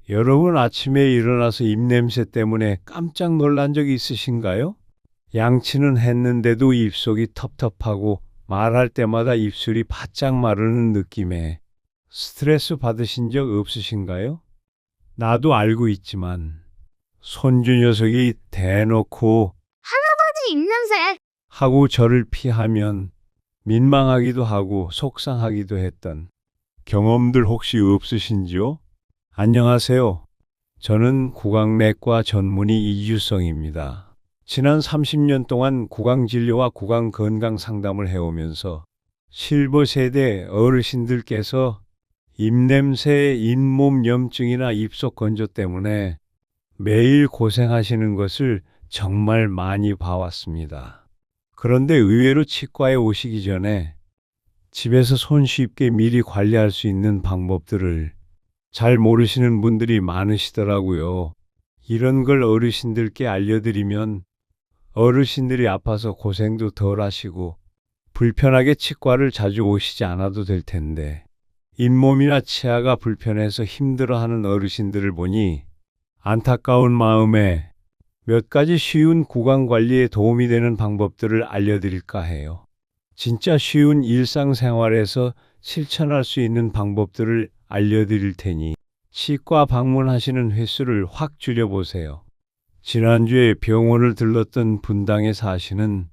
여러분 아침에 일어나서 입냄새 때문에 깜짝 놀란 적이 있으신가요? 양치는 했는데도 입속이 텁텁하고 말할 때마다 입술이 바짝 마르는 느낌에 스트레스 받으신 적 없으신가요? 나도 알고 있지만 손주 녀석이 대놓고 입냄새. 하고 저를 피하면 민망하기도 하고 속상하기도 했던 경험들 혹시 없으신지요? 안녕하세요. 저는 구강내과 전문의 이주성입니다. 지난 30년 동안 구강진료와 구강건강 상담을 해오면서 실버 세대 어르신들께서 입냄새, 잇몸 염증이나 입속 건조 때문에 매일 고생하시는 것을 정말 많이 봐왔습니다. 그런데 의외로 치과에 오시기 전에 집에서 손쉽게 미리 관리할 수 있는 방법들을 잘 모르시는 분들이 많으시더라고요. 이런 걸 어르신들께 알려드리면 어르신들이 아파서 고생도 덜 하시고 불편하게 치과를 자주 오시지 않아도 될 텐데 잇몸이나 치아가 불편해서 힘들어하는 어르신들을 보니 안타까운 마음에 몇 가지 쉬운 구강 관리에 도움이 되는 방법들을 알려드릴까 해요. 진짜 쉬운 일상생활에서 실천할 수 있는 방법들을 알려드릴 테니 치과 방문하시는 횟수를 확 줄여보세요. 지난주에 병원을 들렀던 분당에 사시는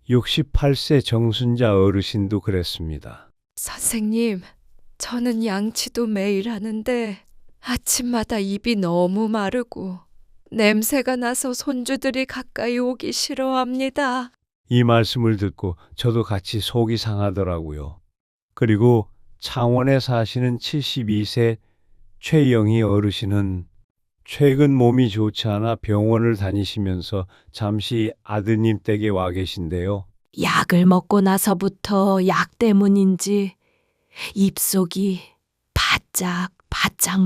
68세 정순자 어르신도 그랬습니다. 선생님, 저는 양치도 매일 하는데 아침마다 입이 너무 마르고 냄새가 나서 손주들이 가까이 오기 싫어합니다. 이 말씀을 듣고 저도 같이 속이 상하더라고요. 그리고 창원에 사시는 72세 최영희 어르신은 최근 몸이 좋지 않아 병원을 다니시면서 잠시 아드님 댁에 와 계신데요. 약을 먹고 나서부터 약 때문인지 입속이 바짝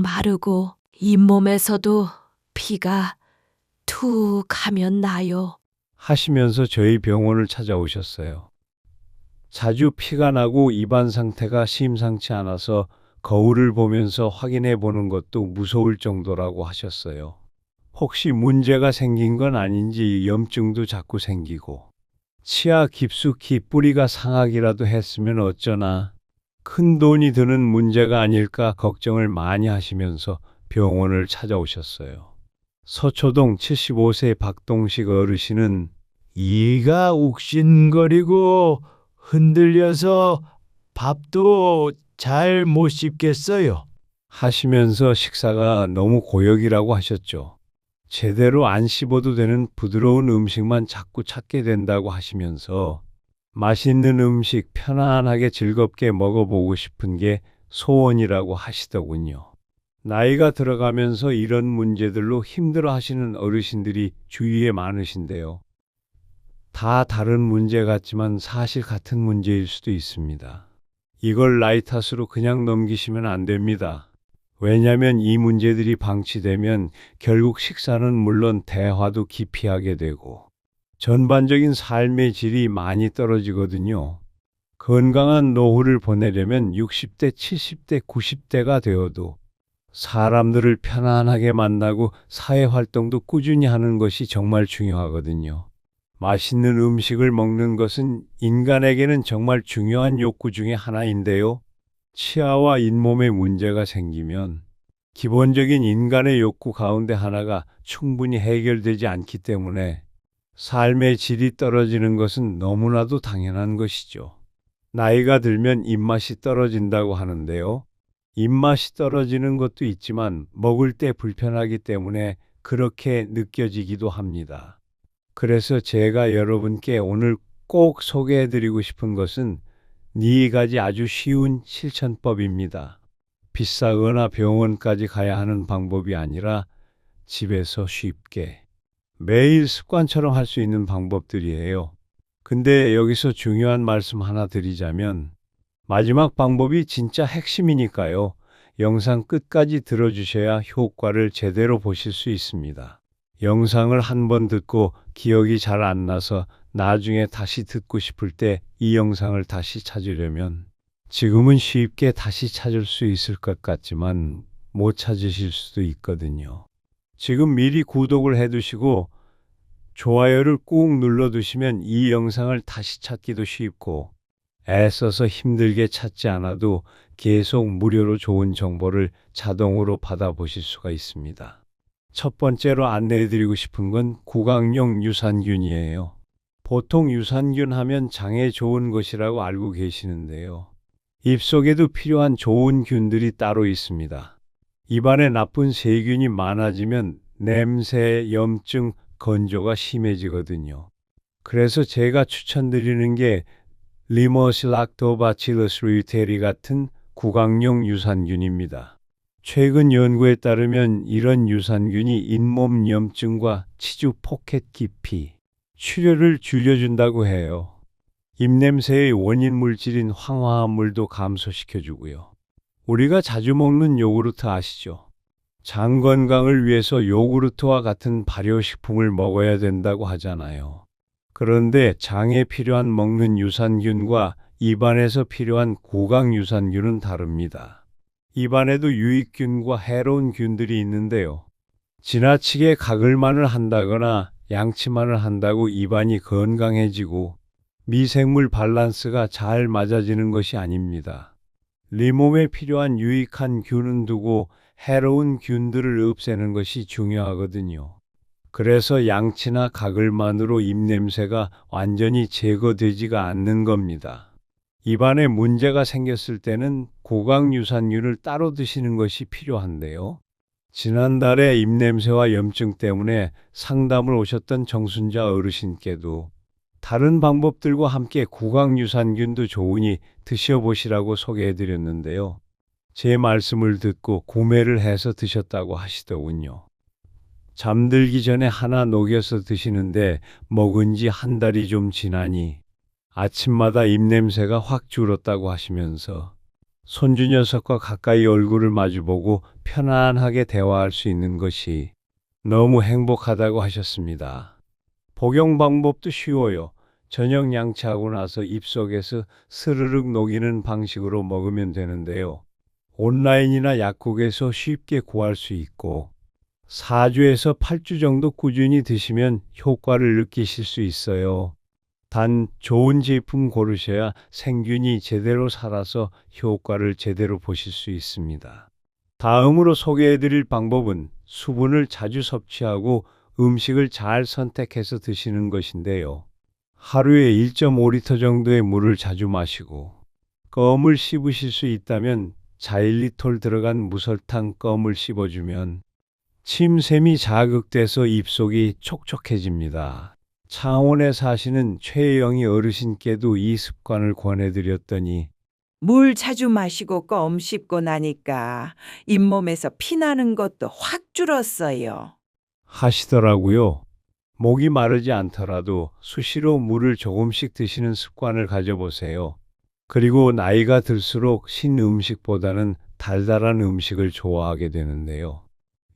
마르고 잇몸에서도 피가 툭 하면 나요. 하시면서 저희 병원을 찾아오셨어요. 자주 피가 나고 입안 상태가 심상치 않아서 거울을 보면서 확인해 보는 것도 무서울 정도라고 하셨어요. 혹시 문제가 생긴 건 아닌지 염증도 자꾸 생기고 치아 깊숙이 뿌리가 상하기라도 했으면 어쩌나 큰 돈이 드는 문제가 아닐까 걱정을 많이 하시면서 병원을 찾아오셨어요. 서초동 75세 박동식 어르신은 이가 욱신거리고 흔들려서 밥도 잘 못 씹겠어요. 하시면서 식사가 너무 고역이라고 하셨죠. 제대로 안 씹어도 되는 부드러운 음식만 자꾸 찾게 된다고 하시면서 맛있는 음식 편안하게 즐겁게 먹어보고 싶은 게 소원이라고 하시더군요. 나이가 들어가면서 이런 문제들로 힘들어 하시는 어르신들이 주위에 많으신데요. 다 다른 문제 같지만 사실 같은 문제일 수도 있습니다. 이걸 나이 탓으로 그냥 넘기시면 안 됩니다. 왜냐하면 이 문제들이 방치되면 결국 식사는 물론 대화도 기피하게 되고 전반적인 삶의 질이 많이 떨어지거든요. 건강한 노후를 보내려면 60대, 70대, 90대가 되어도 사람들을 편안하게 만나고 사회활동도 꾸준히 하는 것이 정말 중요하거든요. 맛있는 음식을 먹는 것은 인간에게는 정말 중요한 욕구 중에 하나인데요. 치아와 잇몸에 문제가 생기면 기본적인 인간의 욕구 가운데 하나가 충분히 해결되지 않기 때문에 삶의 질이 떨어지는 것은 너무나도 당연한 것이죠. 나이가 들면 입맛이 떨어진다고 하는데요. 입맛이 떨어지는 것도 있지만 먹을 때 불편하기 때문에 그렇게 느껴지기도 합니다. 그래서 제가 여러분께 오늘 꼭 소개해드리고 싶은 것은 4가지 아주 쉬운 실천법입니다. 비싸거나 병원까지 가야 하는 방법이 아니라 집에서 쉽게 매일 습관처럼 할 수 있는 방법들이에요. 근데 여기서 중요한 말씀 하나 드리자면 마지막 방법이 진짜 핵심이니까요. 영상 끝까지 들어주셔야 효과를 제대로 보실 수 있습니다. 영상을 한 번 듣고 기억이 잘 안 나서 나중에 다시 듣고 싶을 때 이 영상을 다시 찾으려면 지금은 쉽게 다시 찾을 수 있을 것 같지만 못 찾으실 수도 있거든요. 지금 미리 구독을 해두시고 좋아요를 꾹 눌러두시면 이 영상을 다시 찾기도 쉽고 애써서 힘들게 찾지 않아도 계속 무료로 좋은 정보를 자동으로 받아보실 수가 있습니다. 첫 번째로 안내해드리고 싶은 건 구강용 유산균이에요. 보통 유산균 하면 장에 좋은 것이라고 알고 계시는데요. 입속에도 필요한 좋은 균들이 따로 있습니다. 입안에 나쁜 세균이 많아지면 냄새, 염증, 건조가 심해지거든요. 그래서 제가 추천드리는 게 리머스 락토바칠러스 류테리 같은 구강용 유산균입니다. 최근 연구에 따르면 이런 유산균이 잇몸 염증과 치주 포켓 기피, 출혈을 줄여준다고 해요. 입냄새의 원인 물질인 황화합물도 감소시켜주고요. 우리가 자주 먹는 요구르트 아시죠? 장 건강을 위해서 요구르트와 같은 발효식품을 먹어야 된다고 하잖아요. 그런데 장에 필요한 먹는 유산균과 입안에서 필요한 구강 유산균은 다릅니다. 입안에도 유익균과 해로운 균들이 있는데요. 지나치게 가글만을 한다거나 양치만을 한다고 입안이 건강해지고 미생물 밸런스가 잘 맞아지는 것이 아닙니다. 네 몸에 필요한 유익한 균은 두고 해로운 균들을 없애는 것이 중요하거든요. 그래서 양치나 가글만으로 입냄새가 완전히 제거되지가 않는 겁니다. 입안에 문제가 생겼을 때는 구강유산균을 따로 드시는 것이 필요한데요. 지난달에 입냄새와 염증 때문에 상담을 오셨던 정순자 어르신께도 다른 방법들과 함께 구강유산균도 좋으니 드셔보시라고 소개해드렸는데요. 제 말씀을 듣고 구매를 해서 드셨다고 하시더군요. 잠들기 전에 하나 녹여서 드시는데 먹은 지 한 달이 좀 지나니 아침마다 입냄새가 확 줄었다고 하시면서 손주 녀석과 가까이 얼굴을 마주보고 편안하게 대화할 수 있는 것이 너무 행복하다고 하셨습니다. 복용 방법도 쉬워요. 저녁 양치하고 나서 입속에서 스르륵 녹이는 방식으로 먹으면 되는데요. 온라인이나 약국에서 쉽게 구할 수 있고 4주에서 8주 정도 꾸준히 드시면 효과를 느끼실 수 있어요. 단 좋은 제품 고르셔야 생균이 제대로 살아서 효과를 제대로 보실 수 있습니다. 다음으로 소개해드릴 방법은 수분을 자주 섭취하고 음식을 잘 선택해서 드시는 것인데요. 하루에 1.5리터 정도의 물을 자주 마시고 껌을 씹으실 수 있다면 자일리톨 들어간 무설탕 껌을 씹어주면 침샘이 자극돼서 입속이 촉촉해집니다. 창원에 사시는 최영희 어르신께도 이 습관을 권해드렸더니 물 자주 마시고 껌 씹고 나니까 잇몸에서 피나는 것도 확 줄었어요. 하시더라고요. 목이 마르지 않더라도 수시로 물을 조금씩 드시는 습관을 가져보세요. 그리고 나이가 들수록 신음식보다는 달달한 음식을 좋아하게 되는데요.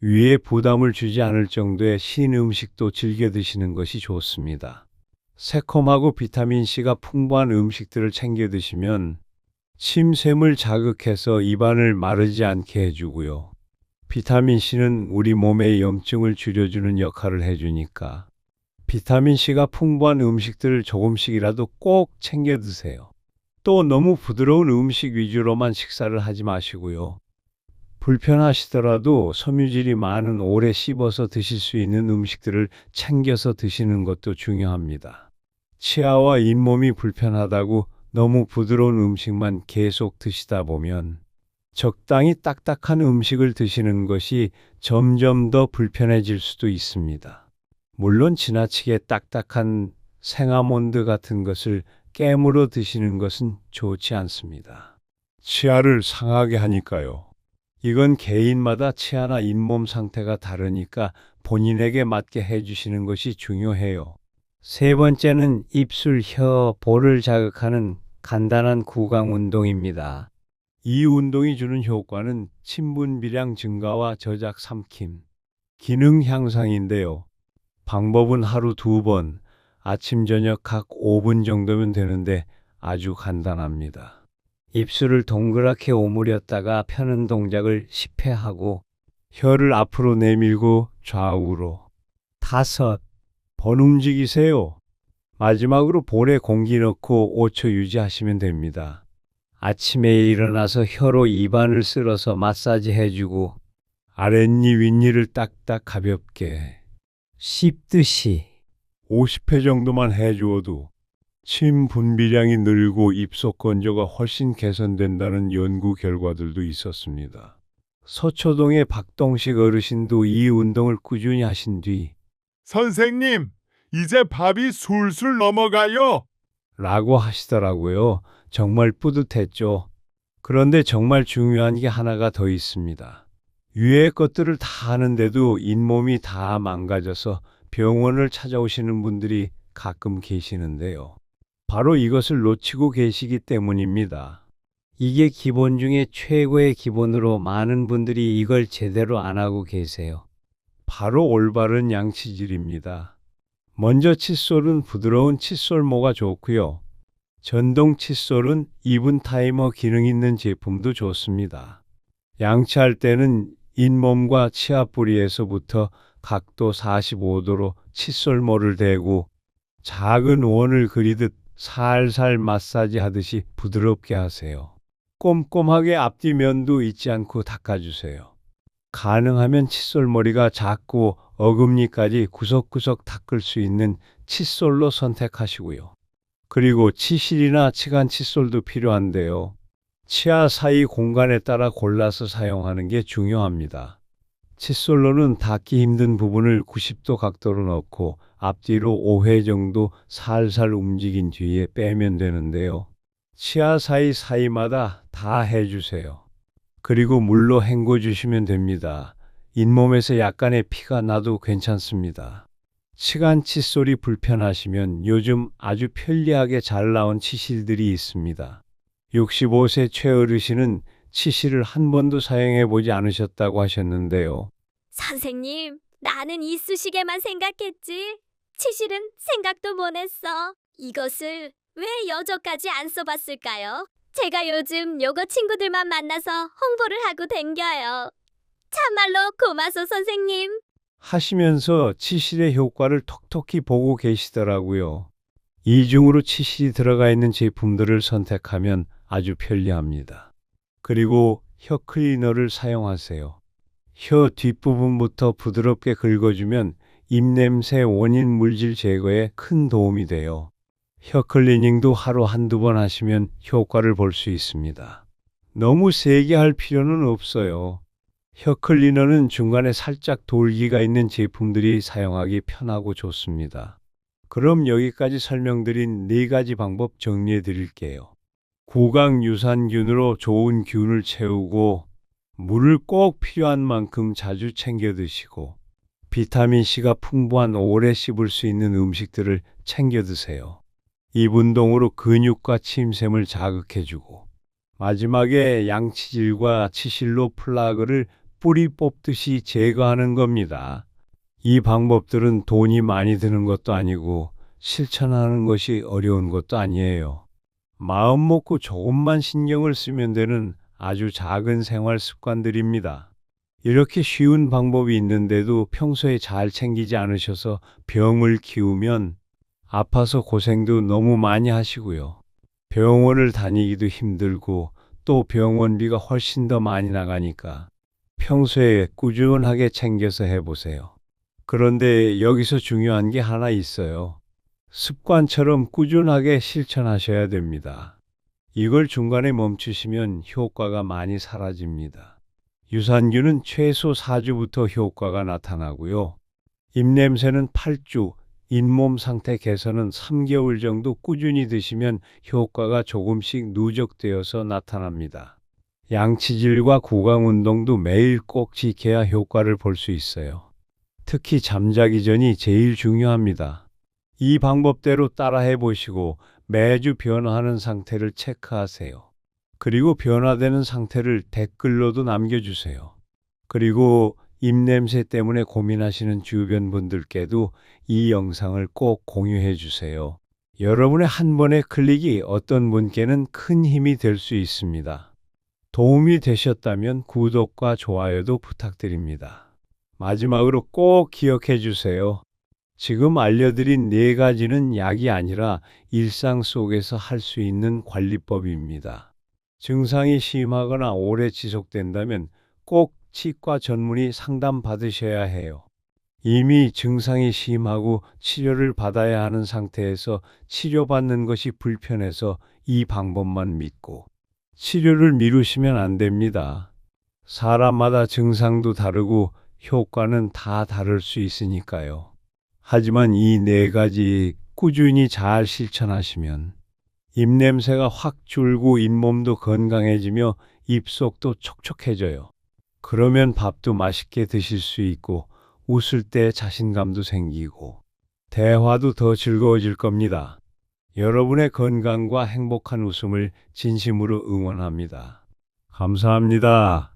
위에 부담을 주지 않을 정도의 신음식도 즐겨 드시는 것이 좋습니다. 새콤하고 비타민C가 풍부한 음식들을 챙겨 드시면 침샘을 자극해서 입안을 마르지 않게 해주고요. 비타민C는 우리 몸의 염증을 줄여주는 역할을 해주니까 비타민C가 풍부한 음식들을 조금씩이라도 꼭 챙겨 드세요. 또 너무 부드러운 음식 위주로만 식사를 하지 마시고요. 불편하시더라도 섬유질이 많은 오래 씹어서 드실 수 있는 음식들을 챙겨서 드시는 것도 중요합니다. 치아와 잇몸이 불편하다고 너무 부드러운 음식만 계속 드시다 보면 적당히 딱딱한 음식을 드시는 것이 점점 더 불편해질 수도 있습니다. 물론 지나치게 딱딱한 생아몬드 같은 것을 깨물어 드시는 것은 좋지 않습니다. 치아를 상하게 하니까요. 이건 개인마다 치아나 잇몸 상태가 다르니까 본인에게 맞게 해주시는 것이 중요해요. 세 번째는 입술, 혀, 볼을 자극하는 간단한 구강 운동입니다. 이 운동이 주는 효과는 침분 비량 증가와 저작 삼킴, 기능 향상인데요. 방법은 하루 2번, 아침 저녁 각 5분 정도면 되는데 아주 간단합니다. 입술을 동그랗게 오므렸다가 펴는 동작을 10회 하고 혀를 앞으로 내밀고 좌우로 5번 움직이세요. 마지막으로 볼에 공기 넣고 5초 유지하시면 됩니다. 아침에 일어나서 혀로 입안을 쓸어서 마사지 해주고 아랫니 윗니를 딱딱 가볍게 씹듯이 50회 정도만 해주어도 침 분비량이 늘고 입속 건조가 훨씬 개선된다는 연구 결과들도 있었습니다. 서초동의 박동식 어르신도 이 운동을 꾸준히 하신 뒤 선생님, 이제 밥이 술술 넘어가요. 라고 하시더라고요. 정말 뿌듯했죠. 그런데 정말 중요한 게 하나가 더 있습니다. 위의 것들을 다 하는데도 잇몸이 다 망가져서 병원을 찾아오시는 분들이 가끔 계시는데요. 바로 이것을 놓치고 계시기 때문입니다. 이게 기본 중에 최고의 기본으로 많은 분들이 이걸 제대로 안 하고 계세요. 바로 올바른 양치질입니다. 먼저 칫솔은 부드러운 칫솔모가 좋고요. 전동 칫솔은 2분 타이머 기능 있는 제품도 좋습니다. 양치할 때는 잇몸과 치아 뿌리에서부터 각도 45도로 칫솔모를 대고 작은 원을 그리듯 살살 마사지 하듯이 부드럽게 하세요. 꼼꼼하게 앞뒤면도 잊지 않고 닦아주세요. 가능하면 칫솔머리가 작고 어금니까지 구석구석 닦을 수 있는 칫솔로 선택하시고요. 그리고 치실이나 치간 칫솔도 필요한데요. 치아 사이 공간에 따라 골라서 사용하는 게 중요합니다. 칫솔로는 닿기 힘든 부분을 90도 각도로 넣고 앞뒤로 5회 정도 살살 움직인 뒤에 빼면 되는데요. 치아 사이마다 다 해주세요. 그리고 물로 헹궈주시면 됩니다. 잇몸에서 약간의 피가 나도 괜찮습니다. 치간 칫솔이 불편하시면 요즘 아주 편리하게 잘 나온 치실들이 있습니다. 65세 최어르신은 치실을 한 번도 사용해 보지 않으셨다고 하셨는데요. 선생님, 나는 이쑤시개만 생각했지. 치실은 생각도 못 했어. 이것을 왜 여저까지 안 써봤을까요? 제가 요즘 요거 친구들만 만나서 홍보를 하고 댕겨요. 참말로 고마소 선생님. 하시면서 치실의 효과를 톡톡히 보고 계시더라고요. 이중으로 치실이 들어가 있는 제품들을 선택하면 아주 편리합니다. 그리고 혀 클리너를 사용하세요. 혀 뒷부분부터 부드럽게 긁어주면 입냄새 원인 물질 제거에 큰 도움이 돼요. 혀 클리닝도 하루 한두 번 하시면 효과를 볼 수 있습니다. 너무 세게 할 필요는 없어요. 혀 클리너는 중간에 살짝 돌기가 있는 제품들이 사용하기 편하고 좋습니다. 그럼 여기까지 설명드린 4가지 방법 정리해 드릴게요. 구강 유산균으로 좋은 균을 채우고 물을 꼭 필요한 만큼 자주 챙겨 드시고 비타민C가 풍부한 오래 씹을 수 있는 음식들을 챙겨 드세요. 입 운동으로 근육과 침샘을 자극해주고 마지막에 양치질과 치실로 플라그를 뿌리 뽑듯이 제거하는 겁니다. 이 방법들은 돈이 많이 드는 것도 아니고 실천하는 것이 어려운 것도 아니에요. 마음 먹고 조금만 신경을 쓰면 되는 아주 작은 생활 습관들입니다. 이렇게 쉬운 방법이 있는데도 평소에 잘 챙기지 않으셔서 병을 키우면 아파서 고생도 너무 많이 하시고요. 병원을 다니기도 힘들고 또 병원비가 훨씬 더 많이 나가니까 평소에 꾸준하게 챙겨서 해보세요. 그런데 여기서 중요한 게 하나 있어요. 습관처럼 꾸준하게 실천하셔야 됩니다. 이걸 중간에 멈추시면 효과가 많이 사라집니다. 유산균은 최소 4주부터 효과가 나타나고요. 입냄새는 8주, 잇몸 상태 개선은 3개월 정도 꾸준히 드시면 효과가 조금씩 누적되어서 나타납니다. 양치질과 구강 운동도 매일 꼭 지켜야 효과를 볼 수 있어요. 특히 잠자기 전이 제일 중요합니다. 이 방법대로 따라해 보시고 매주 변화하는 상태를 체크하세요. 그리고 변화되는 상태를 댓글로도 남겨주세요. 그리고 입냄새 때문에 고민하시는 주변 분들께도 이 영상을 꼭 공유해 주세요. 여러분의 한 번의 클릭이 어떤 분께는 큰 힘이 될 수 있습니다. 도움이 되셨다면 구독과 좋아요도 부탁드립니다. 마지막으로 꼭 기억해 주세요. 지금 알려드린 4가지는 약이 아니라 일상 속에서 할 수 있는 관리법입니다. 증상이 심하거나 오래 지속된다면 꼭 치과 전문의 상담 받으셔야 해요. 이미 증상이 심하고 치료를 받아야 하는 상태에서 치료받는 것이 불편해서 이 방법만 믿고 치료를 미루시면 안 됩니다. 사람마다 증상도 다르고 효과는 다 다를 수 있으니까요. 하지만 이 4가지 꾸준히 잘 실천하시면 입냄새가 확 줄고 잇몸도 건강해지며 입속도 촉촉해져요. 그러면 밥도 맛있게 드실 수 있고 웃을 때 자신감도 생기고 대화도 더 즐거워질 겁니다. 여러분의 건강과 행복한 웃음을 진심으로 응원합니다. 감사합니다.